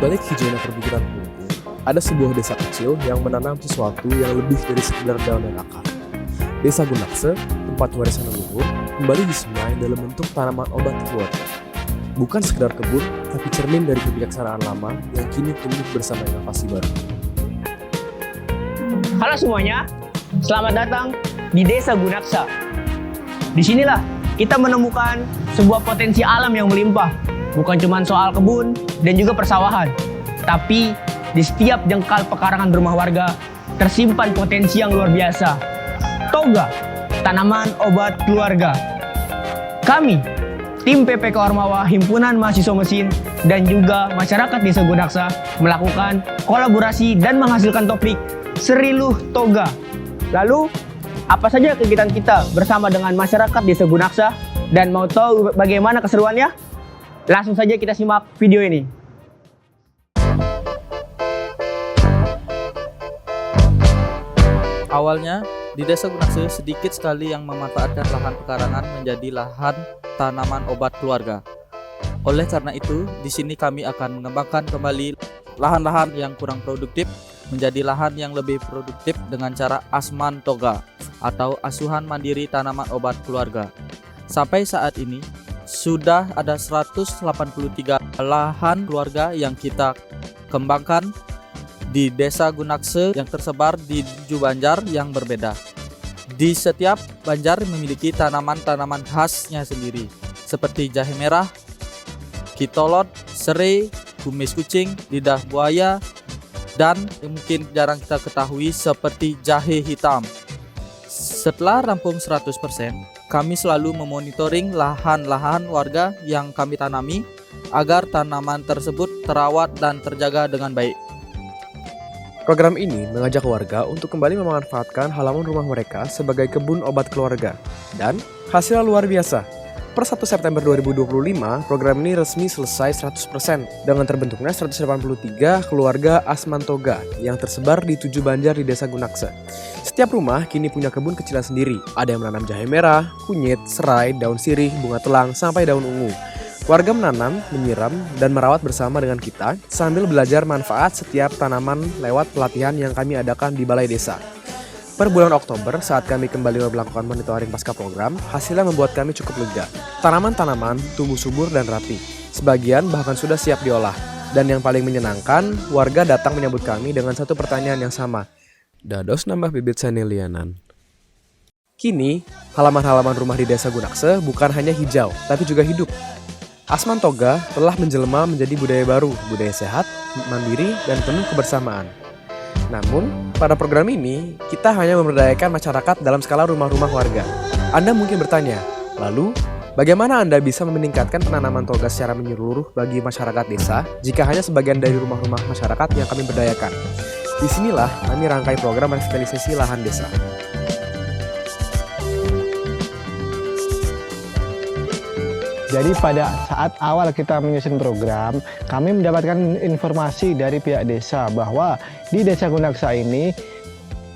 balik hijaunya perbukitan Punggung, ada sebuah desa kecil yang menanam sesuatu yang lebih dari sekedar daun dan akar. Desa Gunakse, tempat warisan leluhur, kembali disemai dalam bentuk tanaman obat keluarga. Bukan sekedar kebun, tapi cermin dari kebijaksanaan lama yang kini tumbuh bersama inovasi baru. Halo semuanya, selamat datang di Desa Gunaksa. Disinilah kita menemukan sebuah potensi alam yang melimpah. Bukan cuma soal kebun dan juga persawahan, tapi di setiap jengkal pekarangan rumah warga tersimpan potensi yang luar biasa. Toga, tanaman obat keluarga. Kami, tim PPK Ormawa, Himpunan Mahasiswa Mesin, dan juga masyarakat Desa Gunaksa melakukan kolaborasi dan menghasilkan topik Seriluh Toga. Lalu, apa saja kegiatan kita bersama dengan masyarakat Desa Gunaksa? Dan mau tahu bagaimana keseruannya? Langsung saja kita simak video ini. Awalnya, di Desa Gunakse sedikit sekali yang memanfaatkan lahan pekarangan menjadi lahan tanaman obat keluarga. Oleh karena itu, di sini kami akan mengembangkan kembali lahan-lahan yang kurang produktif menjadi lahan yang lebih produktif dengan cara Asman Toga atau asuhan mandiri tanaman obat keluarga. Sampai saat ini, sudah ada 183 lahan keluarga yang kita kembangkan di Desa Gunakse yang tersebar di 7 banjar yang berbeda. Di setiap banjar memiliki tanaman-tanaman khasnya sendiri, seperti jahe merah, kitolot, serai, kumis kucing, lidah buaya, dan yang mungkin jarang kita ketahui seperti jahe hitam. Setelah rampung 100%, kami selalu memonitoring lahan-lahan warga yang kami tanami agar tanaman tersebut terawat dan terjaga dengan baik. Program ini mengajak warga untuk kembali memanfaatkan halaman rumah mereka sebagai kebun obat keluarga. Dan hasilnya luar biasa. Per 1 September 2025, program ini resmi selesai 100% dengan terbentuknya 183 keluarga Asman Toga yang tersebar di 7 banjar di Desa Gunakse. Setiap rumah kini punya kebun kecilan sendiri. Ada yang menanam jahe merah, kunyit, serai, daun sirih, bunga telang, sampai daun ungu. Warga menanam, menyiram, dan merawat bersama dengan kita sambil belajar manfaat setiap tanaman lewat pelatihan yang kami adakan di Balai Desa. Per bulan Oktober, saat kami kembali melakukan monitoring pasca program, hasilnya membuat kami cukup lega. Tanaman-tanaman tumbuh subur dan rapi. Sebagian bahkan sudah siap diolah. Dan yang paling menyenangkan, warga datang menyambut kami dengan satu pertanyaan yang sama. Dados nambah bibit sanelianan. Kini, halaman-halaman rumah di Desa Gunakse bukan hanya hijau, tapi juga hidup. Asman Toga telah menjelma menjadi budaya baru, budaya sehat, mandiri, dan penuh kebersamaan. Namun, pada program ini, kita hanya memberdayakan masyarakat dalam skala rumah-rumah warga. Anda mungkin bertanya, lalu, bagaimana Anda bisa meningkatkan penanaman toga secara menyeluruh bagi masyarakat desa jika hanya sebagian dari rumah-rumah masyarakat yang kami berdayakan? Disinilah kami rangkai program revitalisasi lahan desa. Jadi pada saat awal kita menyusun program, kami mendapatkan informasi dari pihak desa bahwa di Desa Gunaksa ini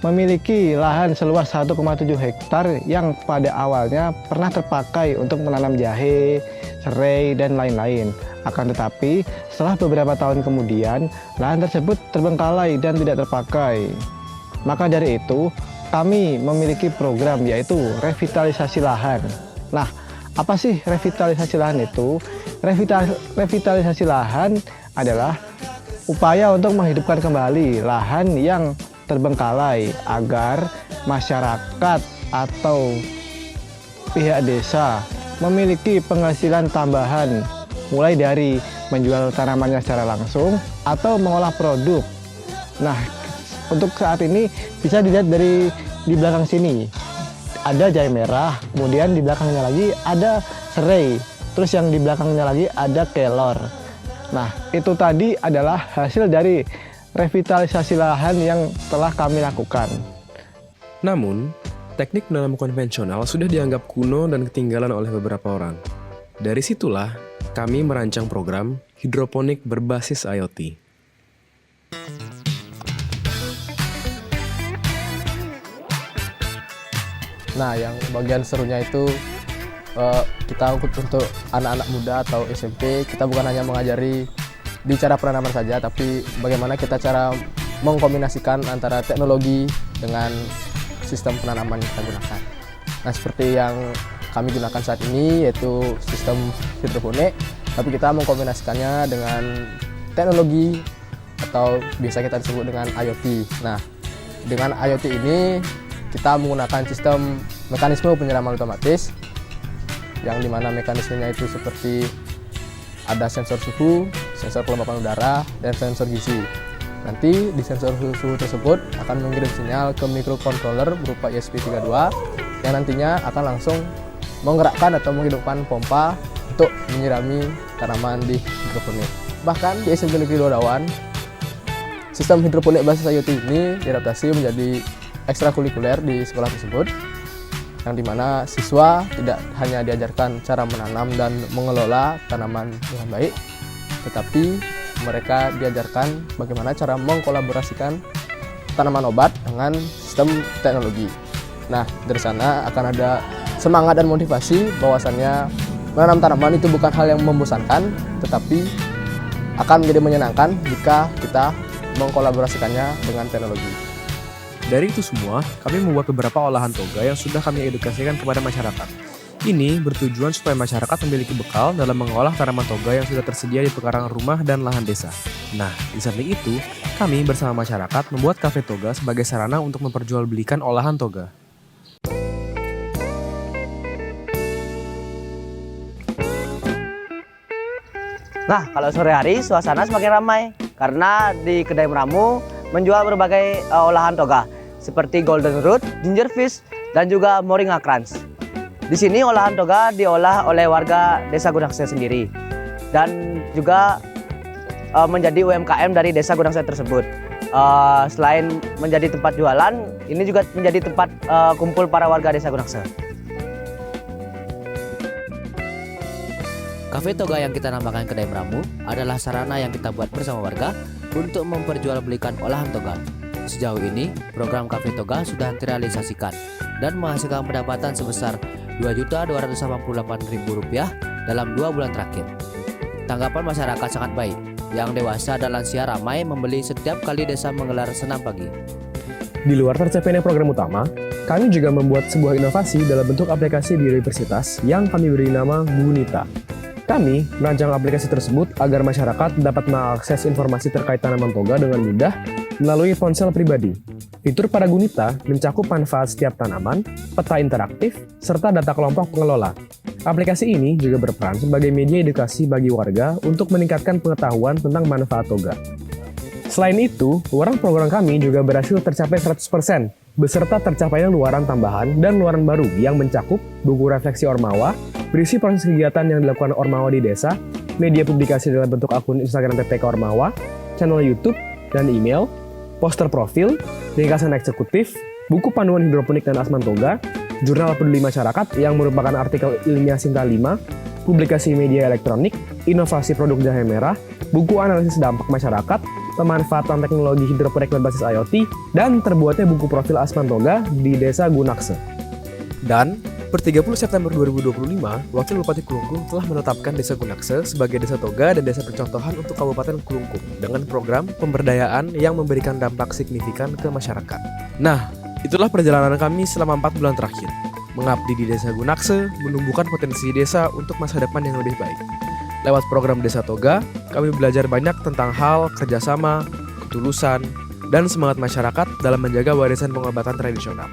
memiliki lahan seluas 1,7 hektar yang pada awalnya pernah terpakai untuk menanam jahe, serai, dan lain-lain. Akan tetapi, setelah beberapa tahun kemudian, lahan tersebut terbengkalai dan tidak terpakai. Maka dari itu, kami memiliki program yaitu revitalisasi lahan. Nah, apa sih revitalisasi lahan itu? Revitalisasi lahan adalah upaya untuk menghidupkan kembali lahan yang terbengkalai agar masyarakat atau pihak desa memiliki penghasilan tambahan mulai dari menjual tanamannya secara langsung atau mengolah produk. Nah, untuk saat ini bisa dilihat dari di belakang sini. Ada jahe merah, kemudian di belakangnya lagi ada serai, terus yang di belakangnya lagi ada kelor. Nah, itu tadi adalah hasil dari revitalisasi lahan yang telah kami lakukan. Namun, teknik menanam konvensional sudah dianggap kuno dan ketinggalan oleh beberapa orang. Dari situlah, kami merancang program hidroponik berbasis IoT. Nah, yang bagian serunya itu kita untuk anak-anak muda atau SMP, kita bukan hanya mengajari di cara penanaman saja, tapi bagaimana kita cara mengkombinasikan antara teknologi dengan sistem penanaman yang kita gunakan. Nah, seperti yang kami gunakan saat ini yaitu sistem hidroponik, tapi kita mengkombinasikannya dengan teknologi atau biasa kita disebut dengan IoT. Nah, dengan IoT ini kita menggunakan sistem mekanisme penyiraman otomatis yang dimana mekanismenya itu seperti ada sensor suhu, sensor kelembapan udara, dan sensor gizi. Nanti di sensor suhu tersebut akan mengirim sinyal ke microcontroller berupa ESP32 yang nantinya akan langsung menggerakkan atau menghidupkan pompa untuk menyirami tanaman di hidroponik. Bahkan di SMP Negeri Dodawan, sistem hidroponik berbasis IoT ini diadaptasi menjadi ekstrakurikuler di sekolah tersebut, yang dimana siswa tidak hanya diajarkan cara menanam dan mengelola tanaman dengan baik, tetapi mereka diajarkan bagaimana cara mengkolaborasikan tanaman obat dengan sistem teknologi. Nah, dari sana akan ada semangat dan motivasi bahwasannya menanam tanaman itu bukan hal yang membosankan, tetapi akan menjadi menyenangkan jika kita mengkolaborasikannya dengan teknologi. Dari itu semua, kami membuat beberapa olahan toga yang sudah kami edukasikan kepada masyarakat. Ini bertujuan supaya masyarakat memiliki bekal dalam mengolah tanaman toga yang sudah tersedia di pekarangan rumah dan lahan desa. Nah, di samping itu, kami bersama masyarakat membuat kafe toga sebagai sarana untuk memperjualbelikan olahan toga. Nah, kalau sore hari suasana semakin ramai karena di kedai meramu menjual berbagai olahan toga seperti golden root, ginger fish, dan juga moringa crunch. Di sini olahan toga diolah oleh warga Desa Gunaksa sendiri dan juga menjadi UMKM dari Desa Gunaksa tersebut. Selain menjadi tempat jualan, ini juga menjadi tempat kumpul para warga Desa Gunaksa. Kafe toga yang kita namakan kedai meramu adalah sarana yang kita buat bersama warga untuk memperjualbelikan olahan toga. Sejauh ini, program kafe toga sudah terrealisasikan dan menghasilkan pendapatan sebesar Rp2.288.000 dalam 2 bulan terakhir. Tanggapan masyarakat sangat baik. Yang dewasa dan lansia ramai membeli setiap kali desa menggelar senam pagi. Di luar tercapainya program utama, kami juga membuat sebuah inovasi dalam bentuk aplikasi biodiversitas yang kami beri nama Gunita. Kami merancang aplikasi tersebut agar masyarakat dapat mengakses informasi terkait tanaman toga dengan mudah melalui ponsel pribadi. Fitur pada Gunita mencakup manfaat setiap tanaman, peta interaktif, serta data kelompok pengelola. Aplikasi ini juga berperan sebagai media edukasi bagi warga untuk meningkatkan pengetahuan tentang manfaat toga. Selain itu, luaran program kami juga berhasil tercapai 100%, beserta tercapainya luaran tambahan dan luaran baru yang mencakup buku refleksi Ormawa, berisi proses kegiatan yang dilakukan Ormawa di desa, media publikasi dalam bentuk akun Instagram PPK Ormawa, channel YouTube, dan email, poster profil, ringkasan eksekutif, buku panduan hidroponik dan asman toga, jurnal peduli masyarakat yang merupakan artikel ilmiah Sinta 5, publikasi media elektronik, inovasi produk jahe merah, buku analisis dampak masyarakat, pemanfaatan teknologi hidroponik berbasis IoT, dan terbuatnya buku profil asman toga di Desa Gunaksa. Dan per 30 September 2025, Wakil Bupati Kelungkung telah menetapkan Desa Gunaksa sebagai desa toga dan desa percontohan untuk Kabupaten Kelungkung dengan program pemberdayaan yang memberikan dampak signifikan ke masyarakat. Nah, itulah perjalanan kami selama 4 bulan terakhir. Mengabdi di Desa Gunaksa, menumbuhkan potensi desa untuk masa depan yang lebih baik. Lewat program Desa Toga, kami belajar banyak tentang hal kerjasama, ketulusan, dan semangat masyarakat dalam menjaga warisan pengobatan tradisional.